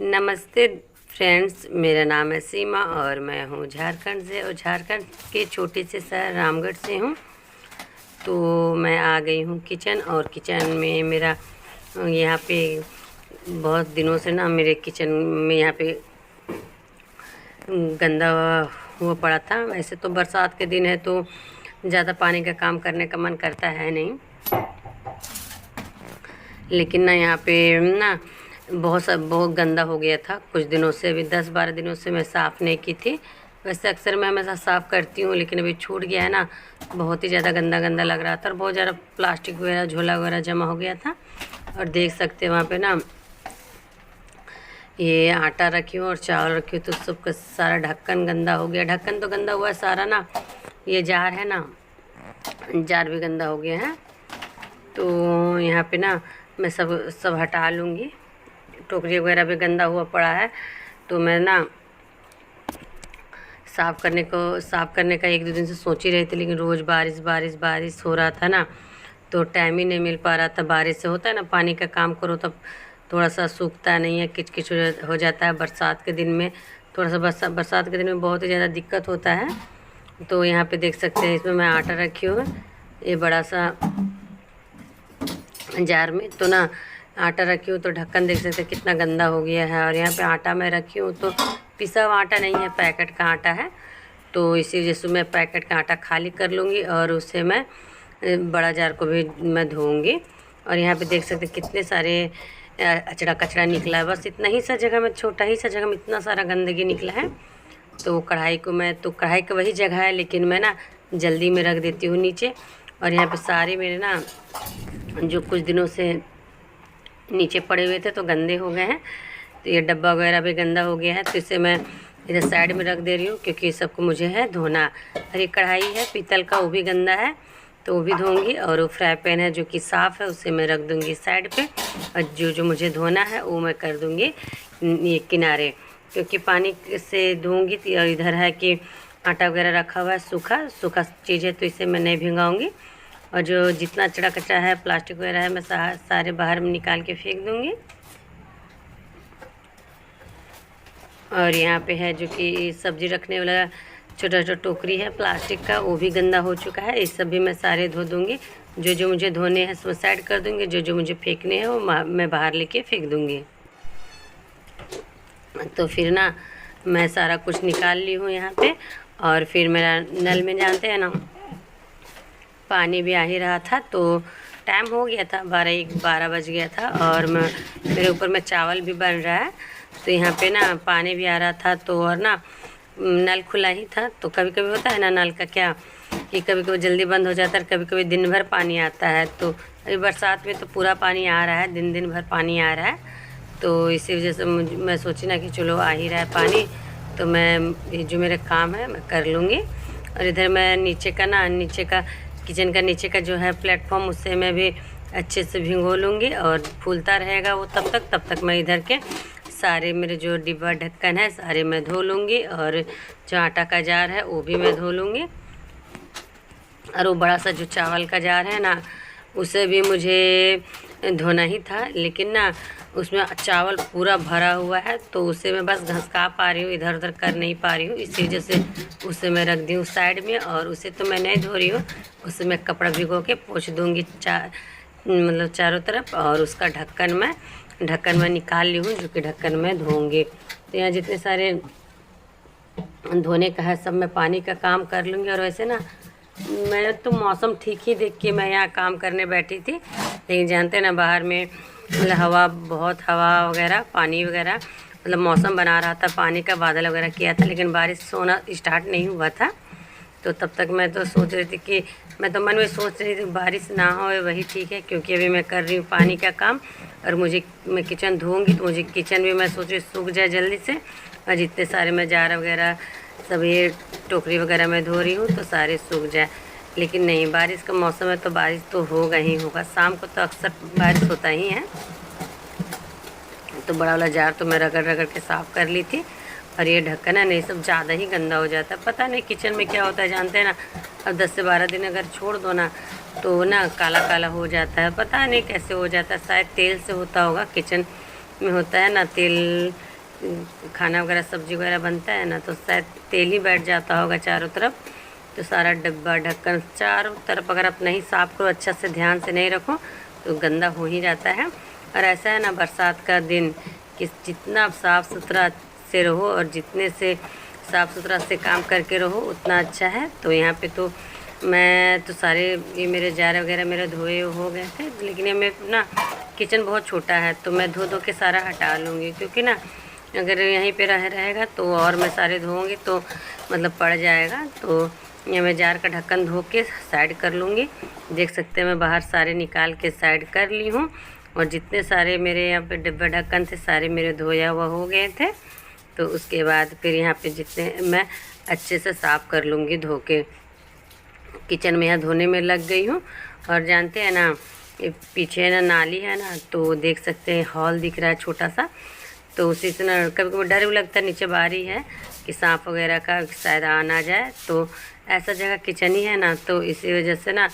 नमस्ते फ्रेंड्स, मेरा नाम है सीमा और मैं हूँ झारखंड से और झारखंड के छोटे से शहर रामगढ़ से हूँ। तो मैं आ गई हूँ किचन और किचन में मेरा यहाँ पे बहुत दिनों से ना मेरे किचन में यहाँ पे गंदा हुआ पड़ा था। वैसे तो बरसात के दिन है तो ज़्यादा पानी का काम करने का मन करता है नहीं, लेकिन ना यहाँ पे ना बहुत गंदा हो गया था कुछ दिनों से। अभी 10-12 दिनों से मैं साफ़ नहीं की थी। वैसे अक्सर मैं हमेशा साफ़ करती हूँ, लेकिन अभी छूट गया है ना। बहुत ही ज़्यादा गंदा गंदा लग रहा था और बहुत ज़्यादा प्लास्टिक वगैरह झोला वगैरह जमा हो गया था। और देख सकते हैं वहाँ पे ना ये आटा रखी हूँ और चावल रखी हूँ, तो सबका सारा ढक्कन गंदा हो गया। ढक्कन तो गंदा हुआ है सारा ना, ये जार है ना, जार भी गंदा हो गया है। तो यहाँ पे ना मैं सब हटा लूँगी। टोकरी वगैरह भी गंदा हुआ पड़ा है, तो मैं ना साफ़ करने का 1-2 दिन से सोच ही रही थी, लेकिन रोज़ बारिश हो रहा था ना, तो टाइम ही नहीं मिल पा रहा था। बारिश से होता है ना, पानी का काम करो तब थोड़ा सा सूखता नहीं है, किच हो जाता है। बरसात के दिन में थोड़ा सा बरसात के दिन में बहुत ही ज़्यादा दिक्कत होता है। तो यहाँ पे देख सकते हैं, इसमें मैं आटा रखी हूँ ये बड़ा सा जार में। तो ना आटा रखी हूँ तो ढक्कन देख सकते हैं कितना गंदा हो गया है। और यहाँ पे आटा मैं रखी हूँ तो पिसा हुआ आटा नहीं है, पैकेट का आटा है। तो इसी वजह से मैं पैकेट का आटा खाली कर लूँगी और उससे मैं बड़ा जार को भी मैं धोऊँगी। और यहाँ पे देख सकते हैं कितने सारे अचड़ा कचरा निकला है। बस इतना ही सा जगह में, छोटा ही सा जगह में इतना सारा गंदगी निकला है। तो कढ़ाई का वही जगह है, लेकिन मैं ना जल्दी में रख देती हूँ नीचे। और यहाँ पे सारे मेरे ना जो कुछ दिनों से नीचे पड़े हुए थे तो गंदे हो गए हैं। तो ये डब्बा वगैरह भी गंदा हो गया है, तो इसे मैं इधर साइड में रख दे रही हूँ, क्योंकि सबको मुझे है धोना। और ये कढ़ाई है पीतल का, वो भी गंदा है, तो वो भी धोऊंगी। और वो फ्राई पैन है जो कि साफ़ है, उसे मैं रख दूँगी साइड पे। और जो मुझे धोना है वो मैं कर दूँगी ये किनारे, क्योंकि पानी से धोऊँगी। और इधर है कि आटा वगैरह रखा हुआ है, सूखा चीज़ है, तो इसे मैं नहीं भिंगाऊँगी। और जो जितना अचड़ा कचरा है, प्लास्टिक वगैरह है, मैं सारे बाहर में निकाल के फेंक दूँगी। और यहाँ पे है जो कि सब्ज़ी रखने वाला छोटा छोटा टोकरी है प्लास्टिक का, वो भी गंदा हो चुका है। ये सब भी मैं सारे धो दूँगी। जो मुझे धोने हैं वो साइड कर दूँगी, जो मुझे फेंकने हैं वो मैं बाहर लेके फेंक दूँगी। तो फिर ना मैं सारा कुछ निकाल ली हूँ यहाँ पे। और फिर मेरा नल में जानते हैं ना, पानी भी आ ही रहा था, तो टाइम हो गया था, 12 बज गया था। और मेरे ऊपर में चावल भी बन रहा है, तो यहाँ पे ना पानी भी आ रहा था। तो और ना नल खुला ही था, तो कभी कभी होता है ना नल का क्या कि कभी कभी जल्दी बंद हो जाता है, कभी कभी दिन भर पानी आता है। तो अभी बरसात में तो पूरा पानी आ रहा है, दिन भर पानी आ रहा है। तो इसी वजह से मैं सोची ना कि चलो आ ही रहा है पानी, तो मैं जो मेरे काम है मैं कर लूँगी। और इधर मैं नीचे का किचन का नीचे का जो है प्लेटफॉर्म, उससे मैं भी अच्छे से भिगो लूँगी और फूलता रहेगा वो तब तक मैं इधर के सारे मेरे जो डिब्बा ढक्कन है सारे मैं धो लूँगी। और जो आटा का जार है वो भी मैं धो लूँगी। और वो बड़ा सा जो चावल का जार है ना, उसे भी मुझे धोना ही था, लेकिन ना उसमें चावल पूरा भरा हुआ है, तो उसे मैं बस घसका पा रही हूँ, इधर उधर कर नहीं पा रही हूँ। इसी वजह से उसे मैं रख दी हूँ साइड में। और उसे तो मैं नहीं धो रही हूँ, उसे मैं कपड़ा भिगो के पोंछ दूँगी मतलब चारों तरफ। और उसका ढक्कन मैं निकाल ली हूँ, जो कि ढक्कन मैं धोऊँगी। तो यहाँ जितने सारे धोने का है सब मैं पानी का काम कर लूँगी। और वैसे ना मैं तो मौसम ठीक ही देख के मैं यहाँ काम करने बैठी थी, लेकिन जानते हैं ना बाहर में मतलब बहुत हवा वगैरह, पानी वगैरह, मतलब मौसम बना रहा था, पानी का बादल वगैरह किया था, लेकिन बारिश होना स्टार्ट नहीं हुआ था। तो तब तक मैं तो सोच रही थी कि मैं तो मन में सोच रही थी बारिश ना हो वही ठीक है, क्योंकि अभी मैं कर रही हूँ पानी का काम। और मैं किचन धोऊँगी तो मुझे किचन भी मैं सोच रही सूख जाए जल्दी से। और जितने सारे मैं जार वगैरह सब ये टोकरी वगैरह मैं धो रही हूँ तो सारे सूख जाए, लेकिन नहीं, बारिश का मौसम है तो बारिश तो होगा ही होगा। शाम को तो अक्सर बारिश होता ही है। तो बड़ा वाला जार तो मैं रगड़ के साफ़ कर ली थी। और ये ढक्कन है नहीं, सब ज़्यादा ही गंदा हो जाता है। पता नहीं किचन में क्या होता है, जानते हैं ना, अब 10 से 12 दिन अगर छोड़ दो ना तो ना काला काला हो जाता है। पता नहीं कैसे हो जाता है, शायद तेल से होता होगा। किचन में होता है ना तेल खाना वगैरह सब्जी वगैरह बनता है ना, तो शायद तेल ही बैठ जाता होगा चारों तरफ। तो सारा डब्बा ढक्कन चारों तरफ अगर आप नहीं साफ़ करो, अच्छा से ध्यान से नहीं रखो, तो गंदा हो ही जाता है। और ऐसा है ना बरसात का दिन कि जितना आप साफ़ सुथरा से रहो और जितने से साफ़ सुथरा से काम करके रहो उतना अच्छा है। तो यहाँ पे तो मैं तो सारे ये मेरे जार वगैरह मेरे धोए हो गए थे, लेकिन ये मेरे ना किचन बहुत छोटा है, तो मैं धो धो के सारा हटा लूँगी, क्योंकि ना अगर यहीं पे रहेगा तो और मैं सारे धोऊँगी तो मतलब पड़ जाएगा। तो ये मैं जार का ढक्कन धो के साइड कर लूँगी। देख सकते हैं मैं बाहर सारे निकाल के साइड कर ली हूँ, और जितने सारे मेरे यहाँ पे डिब्बा ढक्कन थे सारे मेरे धोया हुआ हो गए थे। तो उसके बाद फिर यहाँ पे जितने मैं अच्छे से साफ़ कर लूँगी धो के। किचन में यहाँ धोने में लग गई हूँ। और जानते हैं ना ये पीछे ना नाली है ना, तो देख सकते हैं हॉल दिख रहा है छोटा सा, तो उसी से ना कभी कभी डर भी लगता है, नीचे बारी है कि सांप वगैरह का शायद आ ना जाए। तो ऐसा जगह किचन ही है ना, तो इसी वजह से ना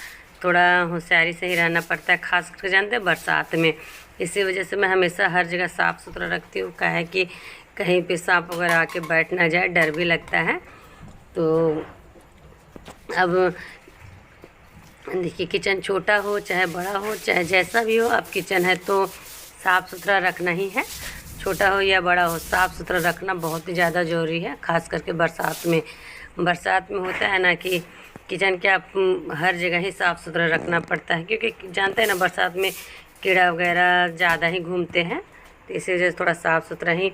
थोड़ा होशियारी से ही रहना पड़ता है, खास करके जानते हैं बरसात में। इसी वजह से मैं हमेशा हर जगह साफ़ सुथरा रखती हूँ, क्या है कि कहीं पे सांप वगैरह आके बैठ ना जाए, डर भी लगता है। तो अब देखिए किचन छोटा हो चाहे बड़ा हो चाहे जैसा भी हो, अब किचन है तो साफ़ सुथरा रखना ही है। छोटा हो या बड़ा हो, साफ़ सुथरा रखना बहुत ही ज़्यादा ज़रूरी है, खास करके बरसात में। बरसात में होता है ना कि किचन क्या हर जगह ही साफ़ सुथरा रखना पड़ता है, क्योंकि जानते हैं ना बरसात में कीड़ा वगैरह ज़्यादा ही घूमते हैं, तो इसी वजह से थोड़ा साफ़ सुथरा ही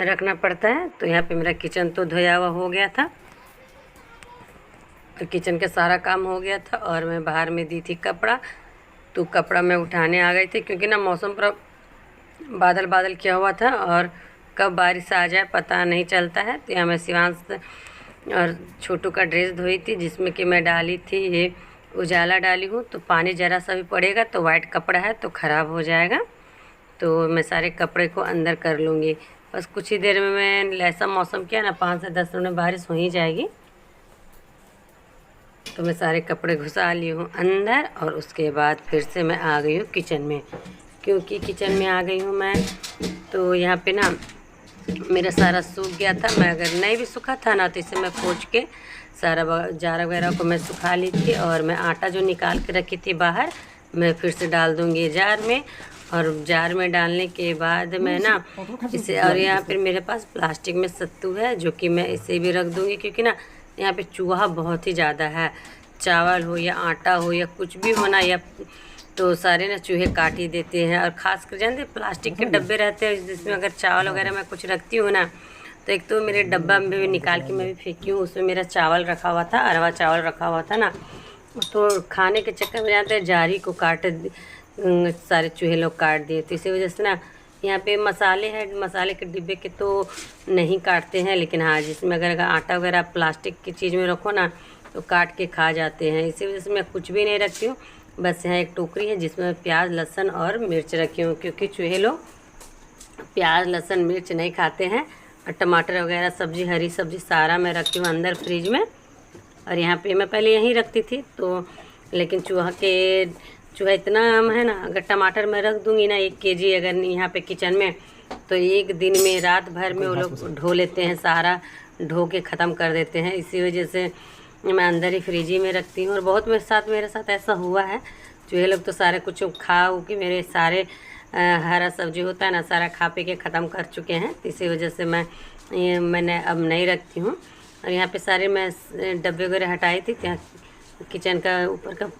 रखना पड़ता है। तो यहाँ पे मेरा किचन तो धोया हुआ हो गया था, तो किचन का सारा काम हो गया था, और मैं बाहर में दी थी कपड़ा, तो कपड़ा मैं उठाने आ गई थी, क्योंकि ना मौसम पर बादल बादल किया हुआ था और कब बारिश आ जाए पता नहीं चलता है। तो यहाँ मैं शिवांश और छोटू का ड्रेस धोई थी, जिसमें कि मैं डाली थी ये उजाला डाली हूँ, तो पानी ज़रा सा भी पड़ेगा तो वाइट कपड़ा है तो ख़राब हो जाएगा। तो मैं सारे कपड़े को अंदर कर लूँगी, बस कुछ ही देर में मैं ऐसा मौसम किया ना 5 से 10 मिनट में बारिश हो ही जाएगी। तो मैं सारे कपड़े घुसा ली हूँ अंदर, और उसके बाद फिर से मैं आ गई हूँ किचन में। क्योंकि किचन में आ गई हूँ मैं, तो यहाँ पे ना मेरा सारा सूख गया था, मैं अगर नहीं भी सूखा था ना तो इसे मैं पोंछ के सारा जार वगैरह को मैं सुखा ली थी। और मैं आटा जो निकाल के रखी थी बाहर, मैं फिर से डाल दूँगी जार में, और जार में डालने के बाद मैं ना इसे, और यहाँ पर मेरे पास प्लास्टिक में सत्तू है जो कि मैं इसे भी रख दूँगी, क्योंकि ना यहाँ पे चूहा बहुत ही ज़्यादा है। चावल हो या आटा हो या कुछ भी हो ना, या तो सारे ना चूहे काट ही देते हैं। और ख़ास कर जानते प्लास्टिक के डब्बे रहते हैं, जिसमें अगर चावल वगैरह मैं कुछ रखती हूँ ना, तो एक तो मेरे डब्बा में भी निकाल के मैं भी फेंकी हूँ, उसमें मेरा चावल रखा हुआ था, अरवा चावल रखा हुआ था ना, तो खाने के चक्कर में जानते हैं जारी को सारे चूहे लोग काट दिए। तो इसी वजह से ना यहाँ पे मसाले हैं, मसाले के डिब्बे के तो नहीं काटते हैं, लेकिन हाँ जिसमें अगर आटा वगैरह प्लास्टिक की चीज़ में रखो ना तो काट के खा जाते हैं। इसी वजह से मैं कुछ भी नहीं रखती हूँ, बस यहाँ एक टोकरी है जिसमें प्याज लहसुन और मिर्च रखी हूँ, क्योंकि चूहे लोग प्याज लहसुन मिर्च नहीं खाते हैं। और टमाटर वगैरह सब्ज़ी हरी सब्ज़ी सारा मैं रखती हूँ अंदर फ्रिज में। और यहाँ पे मैं पहले यहीं रखती थी, तो लेकिन चूहा इतना है ना, अगर टमाटर मैं रख दूँगी ना 1 केजी अगर यहाँ पे किचन में, तो एक दिन में रात भर में वो लोग ढो लेते हैं, सारा ढो के ख़त्म कर देते हैं। इसी वजह से मैं अंदर ही फ्रिज ही में रखती हूँ। और बहुत मेरे साथ ऐसा हुआ है, चूहे लोग तो सारे कुछ खा के मेरे सारे हरा सब्जी होता है ना सारा खा पी के ख़त्म कर चुके हैं। इसी वजह से मैंने अब नहीं रखती हूँ। और यहाँ पे सारे मैं डब्बे वगैरह हटाई थी, यहाँ किचन का ऊपर का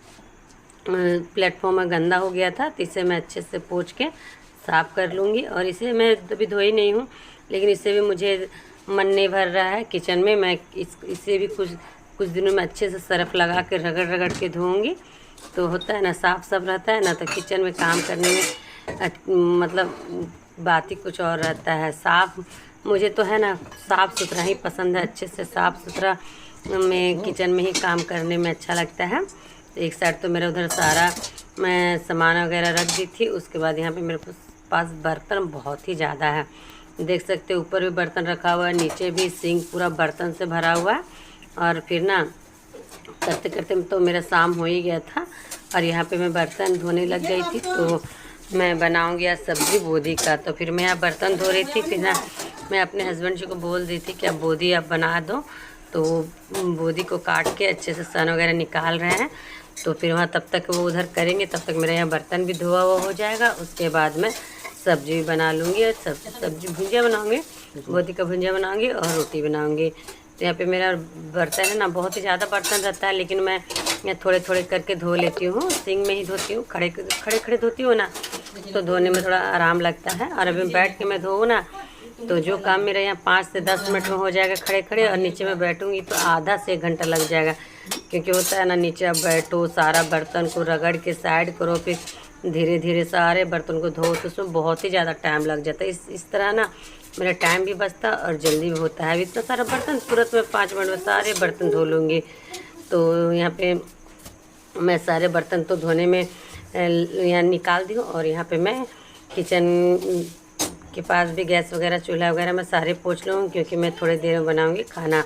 प्लेटफॉर्म में गंदा हो गया था, तो इसे मैं अच्छे से पोंछ के साफ़ कर लूँगी। और इसे मैं अभी धोई नहीं हूँ, लेकिन इससे भी मुझे मन नहीं भर रहा है किचन में। मैं इसे भी कुछ दिनों में अच्छे से सरफ़ लगा के रगड़ के धोऊँगी, तो होता है ना साफ़ सब रहता है ना, तो किचन में काम करने में मतलब बात ही कुछ और रहता है। मुझे तो है ना साफ़ सुथरा ही पसंद है, अच्छे से साफ़ सुथरा में किचन में ही काम करने में अच्छा लगता है। तो एक साइड तो मेरा उधर सारा मैं सामान वगैरह रख दी थी, उसके बाद यहाँ पे मेरे पास बर्तन बहुत ही ज़्यादा है, देख सकते ऊपर भी बर्तन रखा हुआ है, नीचे भी सिंक पूरा बर्तन से भरा हुआ है। और फिर ना करते करते तो मेरा शाम हो ही गया था, और यहाँ पे मैं बर्तन धोने लग गई थी। तो मैं बनाऊँगी आज सब्ज़ी बोदी का, तो फिर मैं यहाँ बर्तन धो रही थी, फिर ना मैं अपने हस्बैंड जी को बोल दी थी कि अब बोदी आप बना दो, तो बोदी को काट के अच्छे से सन वगैरह निकाल रहे हैं। तो फिर वहाँ तब तक वो उधर करेंगे, तब तक मेरे यहाँ बर्तन भी धोआ हुआ हो जाएगा। उसके बाद मैं सब्जी भी बना लूँगी और सब्जी भुंजिया बनाऊँगी, बोदी का भुंजिया बनाऊँगी और रोटी बनाऊँगी। तो यहाँ पे मेरा बर्तन है ना, बहुत ही ज़्यादा बर्तन रहता है, लेकिन मैं यहाँ थोड़े थोड़े करके धो लेती हूँ। सिंक में ही धोती हूँ, खड़े खड़े धोती हूँ ना, तो धोने में थोड़ा आराम लगता है। और अभी बैठ के मैं धोऊँ ना, तो जो काम मेरा यहाँ 5 से 10 मिनट में हो जाएगा खड़े खड़े, और नीचे में बैठूँगी तो आधा से 1 घंटा लग जाएगा। क्योंकि होता है ना, नीचे अब बैठो, सारा बर्तन को रगड़ के साइड करो, फिर धीरे धीरे सारे बर्तन को धो, तो उसमें बहुत ही ज़्यादा टाइम लग जाता है। इस तरह ना मेरा टाइम भी बचता और जल्दी भी होता है। इतना सारा बर्तन तुरंत में 5 मिनट में सारे बर्तन धो लूँगी। तो यहाँ पे मैं सारे बर्तन तो धोने में यहाँ निकाल दी हूँ। और यहाँ पे मैं किचन के पास भी गैस वगैरह चूल्हा वगैरह मैं सारे पोंछ लूँगी, क्योंकि मैं थोड़ी देर में बनाऊँगी खाना।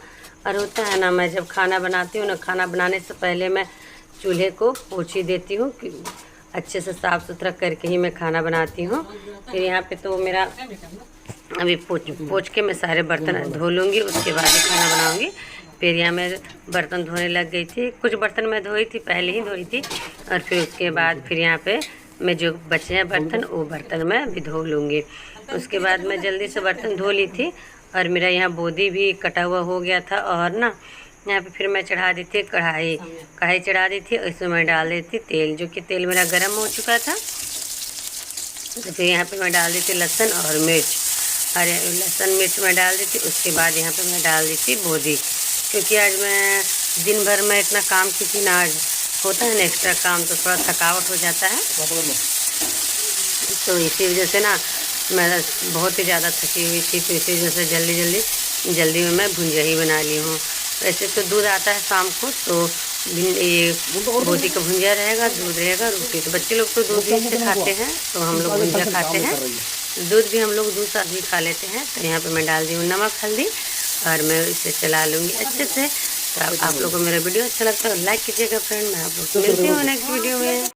और होता है ना, मैं जब खाना बनाती हूँ ना, खाना बनाने से पहले मैं चूल्हे को पोंछ ही देती हूँ, अच्छे से साफ़ सुथरा करके ही मैं खाना बनाती हूँ। फिर यहाँ पे तो मेरा अभी पोंछ के मैं सारे बर्तन धो लूँगी, उसके बाद ही खाना बनाऊँगी। फिर यहाँ मैं बर्तन धोने लग गई थी। कुछ बर्तन मैं धोई थी, पहले ही धोई थी, और फिर उसके बाद फिर यहाँ पे मैं जो बचे हैं बर्तन, वो बर्तन मैं अभी धो लूँगी। उसके बाद मैं जल्दी से बर्तन धो ली थी, और मेरा यहाँ बोदी भी कटा हुआ हो गया था। और ना यहाँ पे फिर मैं चढ़ा दी थी कढ़ाई चढ़ा दी थी, उसमें मैं डाल दी थी तेल, जो कि तेल मेरा गर्म हो चुका था। तो फिर यहाँ पे मैं डाल दी थी लहसुन और मिर्च, और लहसुन मिर्च मैं डाल दी थी। उसके बाद यहाँ पे मैं डाल दी थी बोदी, क्योंकि आज मैं दिन भर में इतना काम की थी ना, आज होता है ना एक्स्ट्रा काम, तो थोड़ा थकावट हो जाता है। तो इसी वजह से ना मैं बहुत ही ज़्यादा थकी हुई थी, तो इसी वजह से जल्दी में मैं भुंजिया ही बना ली हूँ। वैसे तो दूध आता है शाम को, तो ये बोदी का भुंजिया रहेगा, दूध रहेगा, रोटी। तो बच्चे लोग तो दूध ही से खाते हैं, तो हम लोग भुंजिया खाते हैं। दूध भी हम लोग दूध साथ भी खा लेते हैं। तो यहाँ पे मैं डाल दी हूँ नमक हल्दी, और मैं इसे चला लूँगी अच्छे से। तो आप लोगों को मेरा वीडियो अच्छा लगता है लाइक कीजिएगा फ्रेंड। मैं आप लोग से मिलती हूँ नेक्स्ट वीडियो में।